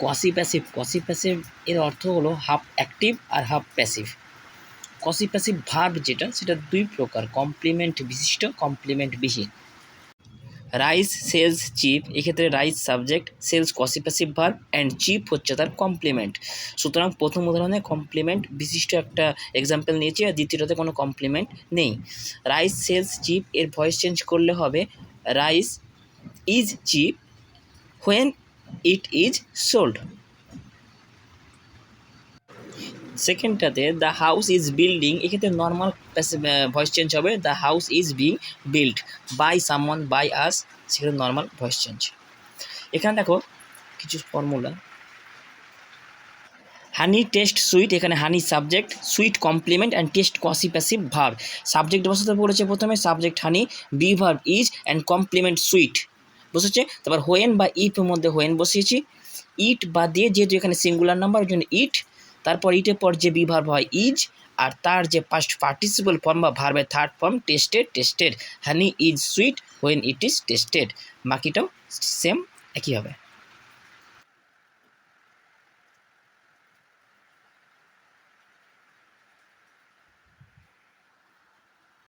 Quasi passive এর অর্থ হলো হাফ অ্যাক্টিভ আর half passive. Quasi passive verb যেটা সেটা দুই প্রকার, কমপ্লিমেন্ট বিশিষ্ট, কমপ্লিমেন্ট বিহীন। রাইস সেলস চিপ, এক্ষেত্রে rice subject, sells quasi passive verb and cheap হচ্ছে তার কমপ্লিমেন্ট। সুতরাং প্রথম উদাহরণে কমপ্লিমেন্ট বিশিষ্ট একটা এক্সাম্পল নিয়েছি, আর দ্বিতীয়টাতে কোনো কমপ্লিমেন্ট নেই। রাইস সেলস চিপ এর ভয়েস চেঞ্জ করলে হবে rice is cheap when it is sold. সেকেন্ডটাতে দ্য হাউস ইজ বিল্ডিং, এক্ষেত্রে নর্মাল ভয়েস চেঞ্জ হবে the house is being build by someone, by us, সেক্ষেত্রে নর্মাল ভয়েস চেঞ্জ। এখানে দেখো কিছু ফর্মুলা। হানি টেস্ট সুইট, এখানে honey subject, sweet complement and taste quasi passive verb. Subject বসাতে পড়েছে প্রথমে, subject honey, be verb is and complement sweet বসেছে। তারপর হোয়েন বা ইফের মধ্যে হোয়েন বসিয়েছি, ইট বা দিয়ে যেহেতু এখানে সিঙ্গুলার নাম্বার ওই জন্য ইট, তারপর ইটের পর যে বি ভার্ব হয় ইজ, আর তার যে পাস্ট পার্টিসিপল ফর্ম বা ভার্বের third form tested. Honey is sweet when it is tested, বাকিটাও সেম একই হবে।